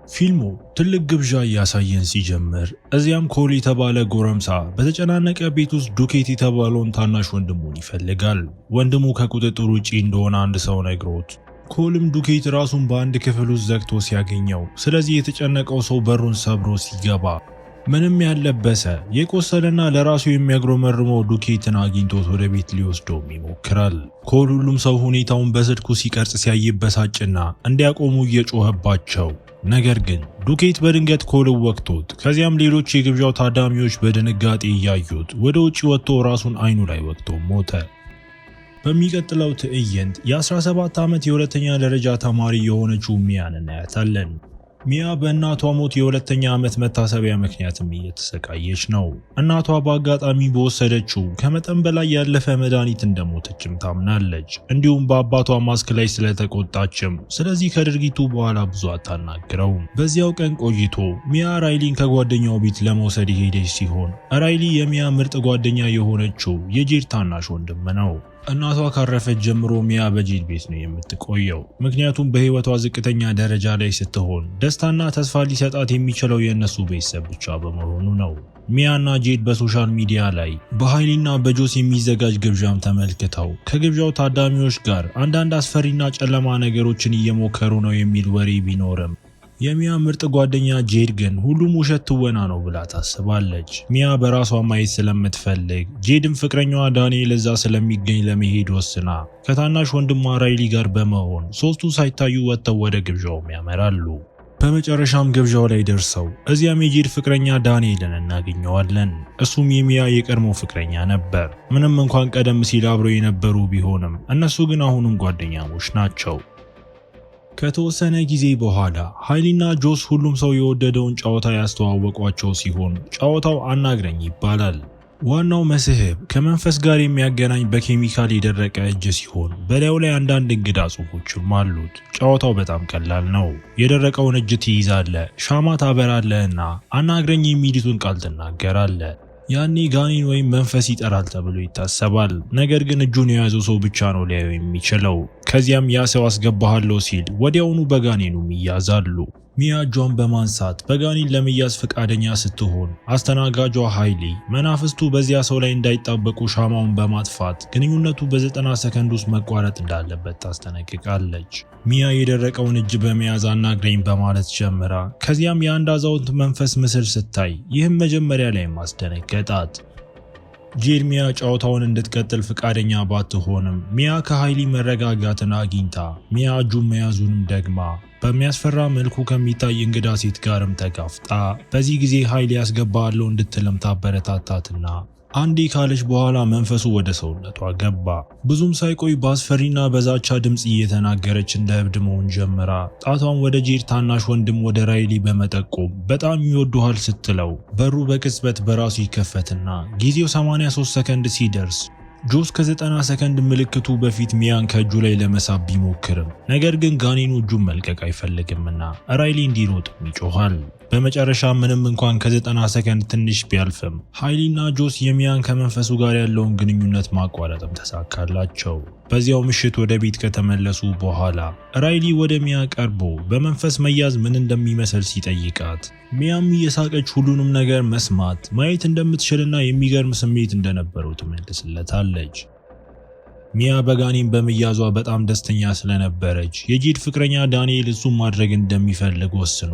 ፊልሙ ትልቅ ግብዣ እያሳየን ሲጀምር እዚያም ኮል የተባለ ጎረምሳ በተጨናነቀ ቤት ውስጥ ዱኬት የተባለውን ታናሽ ወንድሙን ይፈልጋል። ወንድሙ ከቁጥጥር ውጪ እንደሆነ አንድ ሰው ነግሮት፣ ኮልም ዱኬት ራሱን በአንድ ክፍል ውስጥ ዘግቶ ሲያገኘው፣ ስለዚህ የተጨነቀው ሰው በሩን ሰብሮ ሲገባ ምንም ያለበሰ የቆሰለና ለራሱ የሚያግሮመርመው ዱኬትን አግኝቶት ወደ ቤት ሊወስደውም ይሞክራል። ኮል ሁሉም ሰው ሁኔታውን በስልኩ ሲቀርጽ ሲያይበሳጭና እንዲያቆሙ እየጮኸባቸው፣ ነገር ግን ዱኬት በድንገት ኮልን ወቅቶት ከዚያም ሌሎች የግብዣው ታዳሚዎች በድንጋጤ እያዩት ወደ ውጪ ወጥቶ ራሱን አይኑ ላይ ወቅቶ ሞተ። በሚቀጥለው ትዕይንት የ17 ዓመት የሁለተኛ ደረጃ ተማሪ የሆነችው ሚያን እናያታለን። ሚያ በእናቷ ሞት የሁለተኛ ዓመት መታሰቢያ ምክንያትም እየተሰቃየች ነው። እናቷ በአጋጣሚ በወሰደችው ከመጠን በላይ ያለፈ መድኃኒት እንደሞተችም ታምናለች። እንዲሁም በአባቷ ማስክ ላይ ስለተቆጣችም ስለዚህ ከድርጊቱ በኋላ ብዙ አታናግረውም። በዚያው ቀን ቆይቶ ሚያ ራይሊን ከጓደኛው ቤት ለመውሰድ የሄደች ሲሆን ራይሊ የሚያ ምርጥ ጓደኛ የሆነችው የጄድ ታናሽ ወንድም ነው። እናቷ ካረፈች ጀምሮ ሚያ በጄድ ቤት ነው የምትቆየው። ምክንያቱም በህይወቷ ዝቅተኛ ደረጃ ላይ ስትሆን ደስታና ተስፋ ሊሰጣት የሚችለው የእነሱ ቤተሰብ ብቻ በመሆኑ ነው። ሚያና ጄድ በሶሻል ሚዲያ ላይ በሃይሊና በጆስ የሚዘጋጅ ግብዣም ተመልክተው ከግብዣው ታዳሚዎች ጋር አንዳንድ አስፈሪና ጨለማ ነገሮችን እየሞከሩ ነው የሚል ወሬ ቢኖርም የሚያ ምርጥ ጓደኛ ጄድ ግን ሁሉም ውሸት ትወና ነው ብላ ታስባለች። ሚያ በራሷ ማየት ስለምትፈልግ ጄድም ፍቅረኛዋ ዳንኤል እዛ ስለሚገኝ ለመሄድ ወስና ከታናሽ ወንድሟ ራይሊ ጋር በመሆን ሶስቱ ሳይታዩ ወጥተው ወደ ግብዣውም ያመራሉ። በመጨረሻም ግብዣው ላይ ደርሰው እዚያም የጄድ ፍቅረኛ ዳንኤልን እናገኘዋለን። እሱም የሚያ የቀድሞ ፍቅረኛ ነበር። ምንም እንኳን ቀደም ሲል አብረው የነበሩ ቢሆንም እነሱ ግን አሁንም ጓደኛሞች ናቸው። ከተወሰነ ጊዜ በኋላ ሃይሊና ጆስ ሁሉም ሰው የወደደውን ጨዋታ ያስተዋወቋቸው ሲሆን ጨዋታው አናግረኝ ይባላል። ዋናው መስህብ ከመንፈስ ጋር የሚያገናኝ በኬሚካል የደረቀ እጅ ሲሆን በላዩ ላይ አንዳንድ እንግዳ ጽሑፎችም አሉት። ጨዋታው በጣም ቀላል ነው። የደረቀውን እጅ ትይዛለህ፣ ሻማ ታበራለህና አናግረኝ የሚሉትን ቃል ትናገራለህ። ያኔ ጋኔን ወይም መንፈስ ይጠራል ተብሎ ይታሰባል። ነገር ግን እጁን የያዘው ሰው ብቻ ነው ሊያየው የሚችለው። ከዚያም ያ ሰው አስገባሃለሁ ሲል ወዲያውኑ በጋኔኑም ይያዛሉ። ሚያ እጇን በማንሳት በጋኔን ለመያዝ ፈቃደኛ ስትሆን አስተናጋጇ ሃይሊ መናፍስቱ በዚያ ሰው ላይ እንዳይጣበቁ ሻማውን በማጥፋት ግንኙነቱ በ90 ሰከንድ ውስጥ መቋረጥ እንዳለበት ታስጠነቅቃለች። ሚያ የደረቀውን እጅ በመያዝ አናግረኝ በማለት ጀምራ ከዚያም የአንድ አዛውንት መንፈስ ምስል ስታይ ይህም መጀመሪያ ላይ ማስደነገጣት። ጄድ ሚያ ጨዋታውን እንድትቀጥል ፈቃደኛ ባትሆንም ሚያ ከሃይሊ መረጋጋትን አግኝታ ሚያ እጁን መያዙንም ደግማ በሚያስፈራ መልኩ ከሚታይ እንግዳ ሴት ጋርም ተጋፍጣ በዚህ ጊዜ ሃይሊ ያስገባለው እንድትልም ታበረታታትና አንዴ ካለች በኋላ መንፈሱ ወደ ሰውነቷ ገባ። ብዙም ሳይቆይ በአስፈሪና በዛቻ ድምጽ እየተናገረች እንደ እብድ መሆን ጀምራ ጣቷን ወደ ጄድ ታናሽ ወንድም ወደ ራይሊ በመጠቆም በጣም ይወዱሃል ስትለው በሩ በቅጽበት በራሱ ይከፈትና ጊዜው 83 ሰከንድ ሲደርስ ጆስ ከ90 ሰከንድ ምልክቱ በፊት ሚያን ከእጁ ላይ ለመሳብ ቢሞክርም ነገር ግን ጋኔኑ እጁን መልቀቅ አይፈልግምና ራይሊ እንዲሮጥም ይጮሃል። በመጨረሻ ምንም እንኳን ከ90 ሰከንድ ትንሽ ቢያልፍም ሃይሊና ጆስ የሚያን ከመንፈሱ ጋር ያለውን ግንኙነት ማቋረጥም ተሳካላቸው። በዚያው ምሽት ወደ ቤት ከተመለሱ በኋላ ራይሊ ወደ ሚያ ቀርቦ በመንፈስ መያዝ ምን እንደሚመስል ሲጠይቃት ሚያም እየሳቀች ሁሉንም ነገር መስማት ማየት እንደምትችልና የሚገርም ስሜት እንደነበረው ትመልስለታለች። ሚያ በጋኔን በመያዟ በጣም ደስተኛ ስለነበረች የጄድ ፍቅረኛ ዳንኤል እሱን ማድረግ እንደሚፈልግ ወስኖ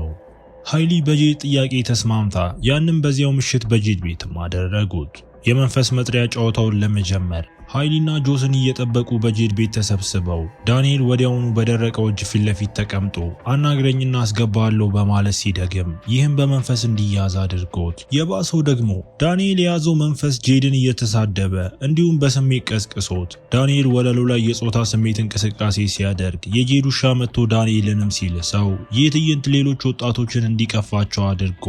ሃይሊ በጄድ ጥያቄ ተስማምታ ያንም በዚያው ምሽት በጄድ ቤትም አደረጉት። የመንፈስ መጥሪያ ጨዋታውን ለመጀመር ሃይሊና ጆስን እየጠበቁ በጄድ ቤት ተሰብስበው ዳንኤል ወዲያውኑ በደረቀው እጅ ፊት ለፊት ተቀምጦ አናግረኝና አስገባለሁ በማለት ሲደግም ይህም በመንፈስ እንዲያዝ አድርጎት የባሰው ደግሞ ዳንኤል የያዘው መንፈስ ጄድን እየተሳደበ እንዲሁም በስሜት ቀስቅሶት ዳንኤል ወለሉ ላይ የጾታ ስሜት እንቅስቃሴ ሲያደርግ የጄድ ውሻ መጥቶ ዳንኤልንም ሲልሰው ይህ ትዕይንት ሌሎች ወጣቶችን እንዲቀፋቸው አድርጎ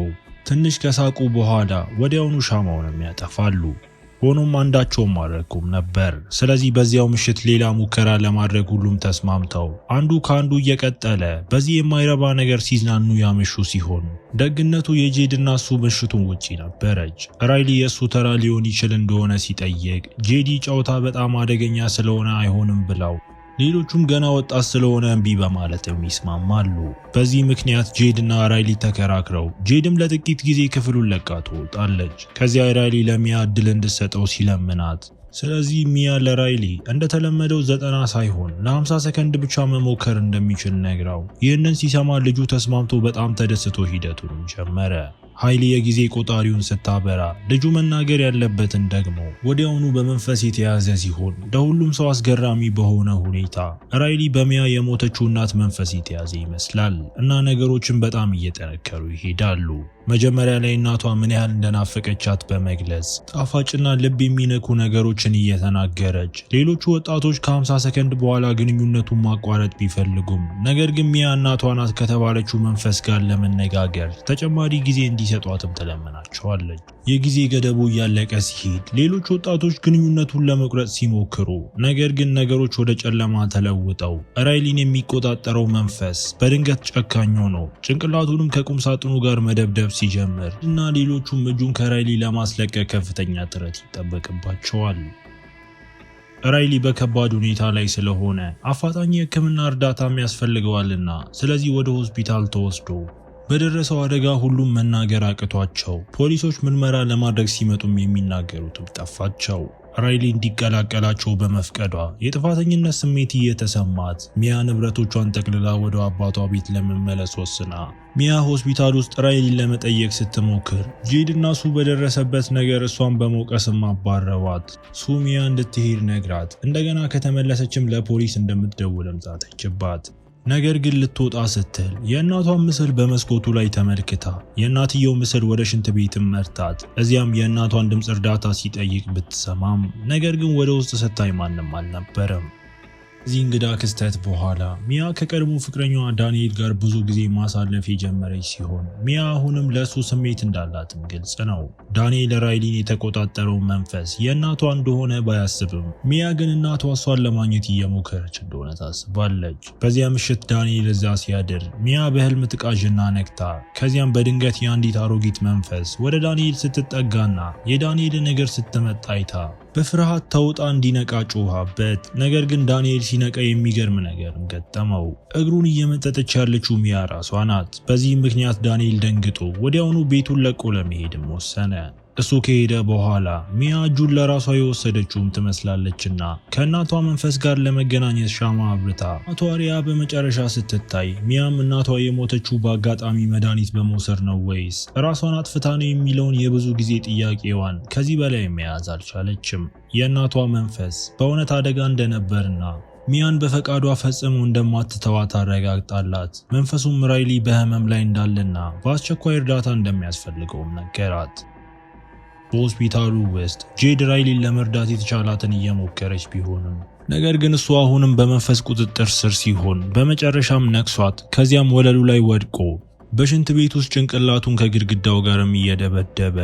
ትንሽ ከሳቁ በኋላ ወዲያውኑ ሻማውንም ያጠፋሉ። ሆኖም አንዳቸውም አልረኩም ነበር። ስለዚህ በዚያው ምሽት ሌላ ሙከራ ለማድረግ ሁሉም ተስማምተው አንዱ ከአንዱ እየቀጠለ በዚህ የማይረባ ነገር ሲዝናኑ ያመሹ ሲሆን ደግነቱ የጄድና እሱ ምሽቱን ውጪ ነበረች። ራይሊ የእሱ ተራ ሊሆን ይችል እንደሆነ ሲጠይቅ ጄዲ ጨዋታ በጣም አደገኛ ስለሆነ አይሆንም ብላው ሌሎቹም ገና ወጣት ስለሆነ እምቢ በማለትም ይስማማሉ። በዚህ ምክንያት ጄድ እና ራይሊ ተከራክረው ጄድም ለጥቂት ጊዜ ክፍሉን ለቃ ትወጣለች። ከዚያ ራይሊ ለሚያ እድል እንድትሰጠው ሲለምናት፣ ስለዚህ ሚያ ለራይሊ እንደተለመደው 90 ሳይሆን ለ50 ሰከንድ ብቻ መሞከር እንደሚችል ነግራው፣ ይህንን ሲሰማ ልጁ ተስማምቶ በጣም ተደስቶ ሂደቱን ጀመረ። ኃይሊ የጊዜ ቆጣሪውን ስታበራ ልጁ መናገር ያለበትን ደግሞ ወዲያውኑ በመንፈስ የተያዘ ሲሆን ለሁሉም ሰው አስገራሚ በሆነ ሁኔታ ራይሊ በሚያ የሞተችው እናት መንፈስ የተያዘ ይመስላል እና ነገሮችን በጣም እየጠነከሩ ይሄዳሉ። መጀመሪያ ላይ እናቷ ምን ያህል እንደናፈቀቻት በመግለጽ ጣፋጭና ልብ የሚነኩ ነገሮችን እየተናገረች ሌሎቹ ወጣቶች ከ50 ሰከንድ በኋላ ግንኙነቱን ማቋረጥ ቢፈልጉም ነገር ግን ሚያ እናቷ ናት ከተባለችው መንፈስ ጋር ለመነጋገር ተጨማሪ ጊዜ እንዲሰጧትም ትለምናቸዋለች። የጊዜ ገደቡ እያለቀ ሲሄድ ሌሎች ወጣቶች ግንኙነቱን ለመቁረጥ ሲሞክሩ ነገር ግን ነገሮች ወደ ጨለማ ተለውጠው ራይሊን የሚቆጣጠረው መንፈስ በድንገት ጨካኝ ሆኖ ጭንቅላቱንም ከቁም ሳጥኑ ጋር መደብደብ ሲጀምር እና ሌሎቹም እጁን ከራይሊ ለማስለቀቅ ከፍተኛ ጥረት ይጠበቅባቸዋል። ራይሊ በከባድ ሁኔታ ላይ ስለሆነ አፋጣኝ የሕክምና እርዳታም ያስፈልገዋልና ስለዚህ ወደ ሆስፒታል ተወስዶ በደረሰው አደጋ ሁሉም መናገር አቅቷቸው ፖሊሶች ምርመራ ለማድረግ ሲመጡም የሚናገሩትም ጠፋቸው። ራይሊ እንዲቀላቀላቸው በመፍቀዷ የጥፋተኝነት ስሜት እየተሰማት ሚያ ንብረቶቿን ጠቅልላ ወደ አባቷ ቤት ለመመለስ ወስና ሚያ ሆስፒታል ውስጥ ራይሊን ለመጠየቅ ስትሞክር ጄድ እና ሱ በደረሰበት ነገር እሷን በመውቀስም አባረዋት። ሱ ሚያ እንድትሄድ ነግራት እንደገና ከተመለሰችም ለፖሊስ እንደምትደውልም ዛተችባት። ነገር ግን ልትወጣ ስትል የእናቷን ምስል በመስኮቱ ላይ ተመልክታ የእናትየው ምስል ወደ ሽንት ቤትም መርታት እዚያም የእናቷን ድምፅ እርዳታ ሲጠይቅ ብትሰማም ነገር ግን ወደ ውስጥ ስታይ ማንም አልነበረም። ከዚህ እንግዳ ክስተት በኋላ ሚያ ከቀድሞ ፍቅረኛዋ ዳንኤል ጋር ብዙ ጊዜ ማሳለፍ የጀመረች ሲሆን ሚያ አሁንም ለእሱ ስሜት እንዳላትም ግልጽ ነው። ዳንኤል ራይሊን የተቆጣጠረው መንፈስ የእናቷ እንደሆነ ባያስብም ሚያ ግን እናቷ እሷን ለማግኘት እየሞከረች እንደሆነ ታስባለች። በዚያ ምሽት ዳንኤል እዛ ሲያድር ሚያ በህልም ትቃዥና ነቅታ ከዚያም በድንገት የአንዲት አሮጊት መንፈስ ወደ ዳንኤል ስትጠጋና የዳንኤልን እግር ስትመታ አይታ በፍርሃት ተውጣ እንዲነቃ ጮኻበት። ነገር ግን ዳንኤል ሲነቃ የሚገርም ነገር ገጠመው። እግሩን እየመጠጠች ያለችው ሚያ ራሷ ናት። በዚህ ምክንያት ዳንኤል ደንግጦ ወዲያውኑ ቤቱን ለቆ ለመሄድም ወሰነ። እሱ ከሄደ በኋላ ሚያ እጁን ለራሷ የወሰደችውም ትመስላለችና ከእናቷ መንፈስ ጋር ለመገናኘት ሻማ አብርታ እናቷ ሪያ በመጨረሻ ስትታይ ሚያም እናቷ የሞተችው በአጋጣሚ መድኃኒት በመውሰድ ነው ወይስ ራሷን አጥፍታ ነው የሚለውን የብዙ ጊዜ ጥያቄዋን ከዚህ በላይ መያዝ አልቻለችም። የእናቷ መንፈስ በእውነት አደጋ እንደነበርና ሚያን በፈቃዷ ፈጽሞ እንደማትተዋት አረጋግጣላት መንፈሱም ራይሊ በህመም ላይ እንዳለና በአስቸኳይ እርዳታ እንደሚያስፈልገውም ነገራት። በሆስፒታሉ ውስጥ ጄድ ራይሊን ለመርዳት የተቻላትን እየሞከረች ቢሆንም ነገር ግን እሱ አሁንም በመንፈስ ቁጥጥር ስር ሲሆን በመጨረሻም ነክሷት ከዚያም ወለሉ ላይ ወድቆ በሽንት ቤት ውስጥ ጭንቅላቱን ከግድግዳው ጋርም እየደበደበ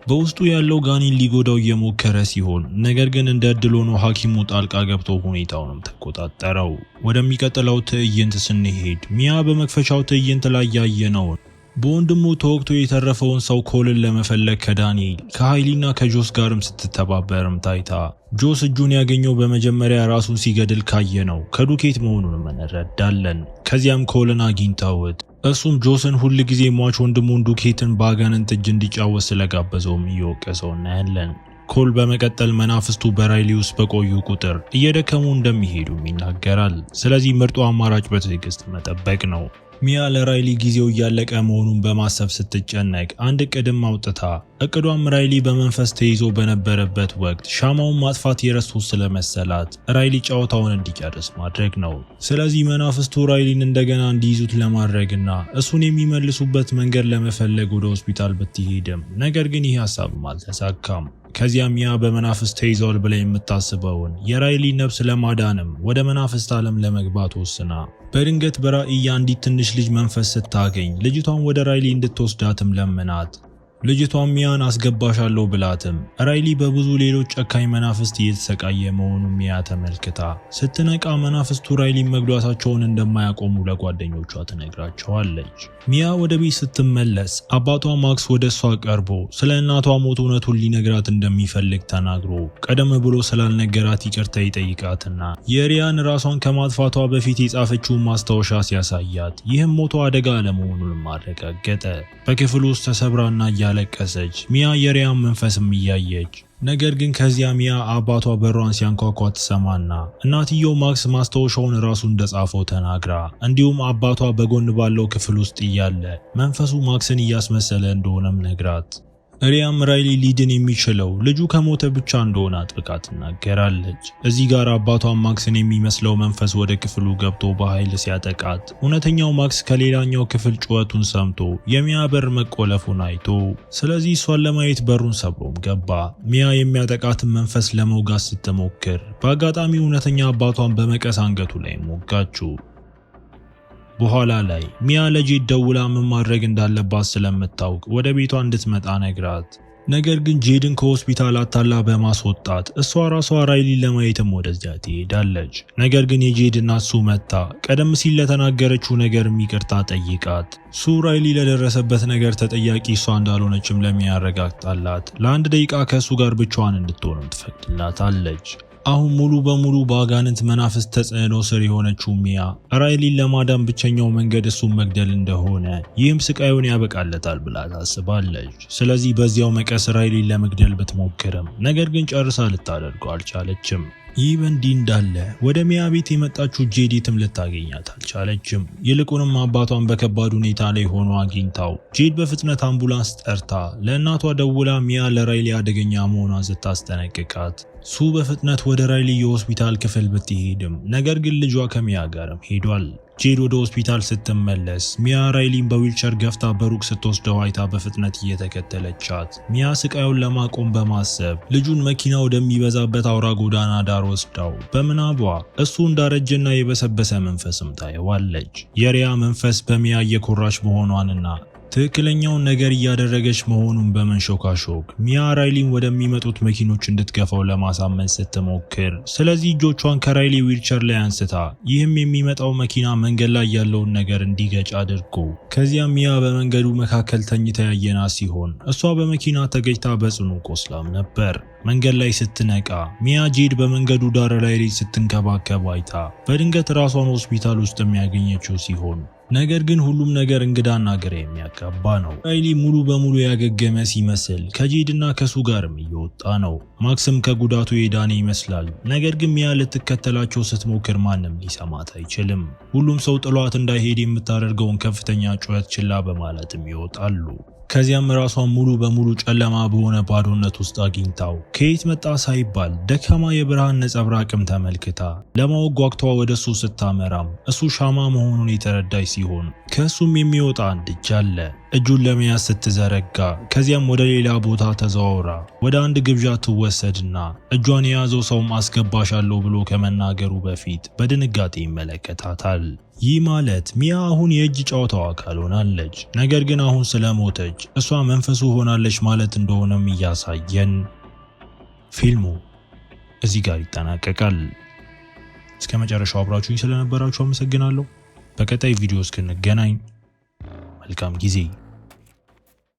በውስጡ ያለው ጋኔን ሊጎዳው እየሞከረ ሲሆን ነገር ግን እንደ ዕድል ሆኖ ሐኪሙ ጣልቃ ገብቶ ሁኔታውንም ተቆጣጠረው። ወደሚቀጥለው ትዕይንት ስንሄድ ሚያ በመክፈቻው ትዕይንት ላይ ያየነውን በወንድሙ ተወግቶ የተረፈውን ሰው ኮልን ለመፈለግ ከዳንኤል ከኃይሊና ከጆስ ጋርም ስትተባበርም ታይታ ጆስ እጁን ያገኘው በመጀመሪያ ራሱን ሲገድል ካየነው ከዱኬት መሆኑንም እንረዳለን። ከዚያም ኮልን አግኝተውት እሱም ጆስን ሁል ጊዜ ሟች ወንድሙን ዱኬትን በአጋንንት እጅ እንዲጫወት ስለጋበዘውም እየወቀሰው እናያለን። ኮል በመቀጠል መናፍስቱ በራይሊ ውስጥ በቆዩ ቁጥር እየደከሙ እንደሚሄዱም ይናገራል። ስለዚህ ምርጡ አማራጭ በትዕግስት መጠበቅ ነው። ሚያ ለራይሊ ጊዜው እያለቀ መሆኑን በማሰብ ስትጨነቅ አንድ እቅድም አውጥታ እቅዷም ራይሊ በመንፈስ ተይዞ በነበረበት ወቅት ሻማውን ማጥፋት የረሱት ስለመሰላት ራይሊ ጨዋታውን እንዲጨርስ ማድረግ ነው። ስለዚህ መናፍስቱ ራይሊን እንደገና እንዲይዙት ለማድረግና እሱን የሚመልሱበት መንገድ ለመፈለግ ወደ ሆስፒታል ብትሄድም ነገር ግን ይህ ሀሳብም አልተሳካም። ከዚያም ሚያ በመናፍስት ተይዘዋል ብላ የምታስበውን የራይሊ ነፍስ ለማዳንም ወደ መናፍስት ዓለም ለመግባት ወስና በድንገት በራእይ አንዲት ትንሽ ልጅ መንፈስ ስታገኝ ልጅቷን ወደ ራይሊ እንድትወስዳትም ለምናት። ልጅቷ ሚያን አስገባሻለሁ ብላትም ራይሊ በብዙ ሌሎች ጨካኝ መናፍስት እየተሰቃየ መሆኑን ሚያ ተመልክታ ስትነቃ መናፍስቱ ራይሊ መግደላቸውን እንደማያቆሙ ለጓደኞቿ ትነግራቸዋለች። ሚያ ወደ ቤት ስትመለስ አባቷ ማክስ ወደ እሷ ቀርቦ ስለ እናቷ ሞት እውነቱን ሊነግራት እንደሚፈልግ ተናግሮ ቀደም ብሎ ስላልነገራት ይቅርታ ይጠይቃትና የሪያን ራሷን ከማጥፋቷ በፊት የጻፈችውን ማስታወሻ ሲያሳያት ይህም ሞቷ አደጋ አለመሆኑን ማረጋገጠ። በክፍሉ ውስጥ ተሰብራና እያለቀሰች ሚያ የሪያን መንፈስም እያየች ነገር ግን ከዚያ ሚያ አባቷ በሯን ሲያንኳኳ ትሰማና እናትየው ማክስ ማስታወሻውን ራሱ እንደጻፈው ተናግራ እንዲሁም አባቷ በጎን ባለው ክፍል ውስጥ እያለ መንፈሱ ማክስን እያስመሰለ እንደሆነም ነግራት ሪያም ራይሊ ሊድን የሚችለው ልጁ ከሞተ ብቻ እንደሆነ አጥብቃ ትናገራለች። እዚህ ጋር አባቷን ማክስን የሚመስለው መንፈስ ወደ ክፍሉ ገብቶ በኃይል ሲያጠቃት እውነተኛው ማክስ ከሌላኛው ክፍል ጩኸቱን ሰምቶ የሚያ በር መቆለፉን አይቶ ስለዚህ እሷን ለማየት በሩን ሰብሮም ገባ። ሚያ የሚያጠቃትን መንፈስ ለመውጋት ስትሞክር በአጋጣሚ እውነተኛ አባቷን በመቀስ አንገቱ ላይ ሞጋችው። በኋላ ላይ ሚያ ለጄድ ደውላ ምን ማድረግ እንዳለባት ስለምታውቅ ወደ ቤቷ እንድትመጣ ነግራት ነገር ግን ጄድን ከሆስፒታል አታላ በማስወጣት እሷ ራሷ ራይሊን ለማየትም ወደዚያ ትሄዳለች። ነገር ግን የጄድ እናት ሱ መታ ቀደም ሲል ለተናገረችው ነገር ይቅርታ ጠይቃት ሱ ራይሊ ለደረሰበት ነገር ተጠያቂ እሷ እንዳልሆነችም ለሚያረጋግጣላት ለአንድ ደቂቃ ከሱ ጋር ብቻዋን እንድትሆንም ትፈቅድላታለች። አሁን ሙሉ በሙሉ በአጋንንት መናፍስት ተጽዕኖ ስር የሆነችው ሚያ ራይሊን ለማዳን ብቸኛው መንገድ እሱን መግደል እንደሆነ ይህም ስቃዩን ያበቃለታል ብላ ታስባለች። ስለዚህ በዚያው መቀስ ራይሊን ለመግደል ብትሞክርም ነገር ግን ጨርሳ ልታደርገው አልቻለችም። ይህ በእንዲህ እንዳለ ወደ ሚያ ቤት የመጣችው ጄዲትም ልታገኛት አልቻለችም። ይልቁንም አባቷን በከባድ ሁኔታ ላይ ሆኖ አግኝታው ጄድ በፍጥነት አምቡላንስ ጠርታ ለእናቷ ደውላ ሚያ ለራይሊ አደገኛ መሆኗን ስታስጠነቅቃት ሱ በፍጥነት ወደ ራይሊ የሆስፒታል ክፍል ብትሄድም ነገር ግን ልጇ ከሚያ ጋርም ሄዷል። ጄድ ወደ ሆስፒታል ስትመለስ ሚያ ራይሊን በዊልቸር ገፍታ በሩቅ ስትወስደው አይታ በፍጥነት እየተከተለቻት ሚያ ስቃዩን ለማቆም በማሰብ ልጁን መኪና ወደሚበዛበት አውራ ጎዳና ዳር ወስዳው በምናቧ እሱ እንዳረጀና የበሰበሰ መንፈስም ታየዋለች። የሪያ መንፈስ በሚያ እየኮራች መሆኗንና ትክክለኛውን ነገር እያደረገች መሆኑን በመንሾካሾክ ሚያ ራይሊን ወደሚመጡት መኪኖች እንድትገፋው ለማሳመን ስትሞክር ስለዚህ እጆቿን ከራይሊ ዊልቸር ላይ አንስታ ይህም የሚመጣው መኪና መንገድ ላይ ያለውን ነገር እንዲገጭ አድርጎ ከዚያም ሚያ በመንገዱ መካከል ተኝታ ያየናት ሲሆን እሷ በመኪና ተገጭታ በጽኑ ቆስላም ነበር። መንገድ ላይ ስትነቃ ሚያ ጄድ በመንገዱ ዳር ራይሊ ስትንከባከብ አይታ በድንገት ራሷን ሆስፒታል ውስጥ የሚያገኘችው ሲሆን ነገር ግን ሁሉም ነገር እንግዳና ግራ የሚያጋባ ነው። ራይሊ ሙሉ በሙሉ ያገገመ ሲመስል ከጄድና ከሱ ጋርም እየወጣ ነው። ማክስም ከጉዳቱ የዳነ ይመስላል። ነገር ግን ሚያ ልትከተላቸው ስትሞክር ማንም ሊሰማት አይችልም። ሁሉም ሰው ጥሏት እንዳይሄድ የምታደርገውን ከፍተኛ ጩኸት ችላ በማለትም ይወጣሉ። ከዚያም ራሷን ሙሉ በሙሉ ጨለማ በሆነ ባዶነት ውስጥ አግኝታው ከየት መጣ ሳይባል ደካማ የብርሃን ነጸብራቅም ተመልክታ ለማወቅ ጓግቷ ወደሱ ስታመራም እሱ ሻማ መሆኑን የተረዳች ሲሆን ከሱም የሚወጣ አንድ እጅ አለ። እጁን ለመያዝ ስትዘረጋ ከዚያም ወደ ሌላ ቦታ ተዘዋውራ ወደ አንድ ግብዣ ትወሰድና እጇን የያዘው ሰውም አስገባሻለሁ ብሎ ከመናገሩ በፊት በድንጋጤ ይመለከታታል። ይህ ማለት ሚያ አሁን የእጅ ጨዋታው አካል ሆናለች። ነገር ግን አሁን ስለሞተች እሷ መንፈሱ ሆናለች ማለት እንደሆነም እያሳየን ፊልሙ እዚህ ጋር ይጠናቀቃል። እስከ መጨረሻው አብራችሁኝ ስለነበራችሁ አመሰግናለሁ። በቀጣይ ቪዲዮ እስክንገናኝ መልካም ጊዜ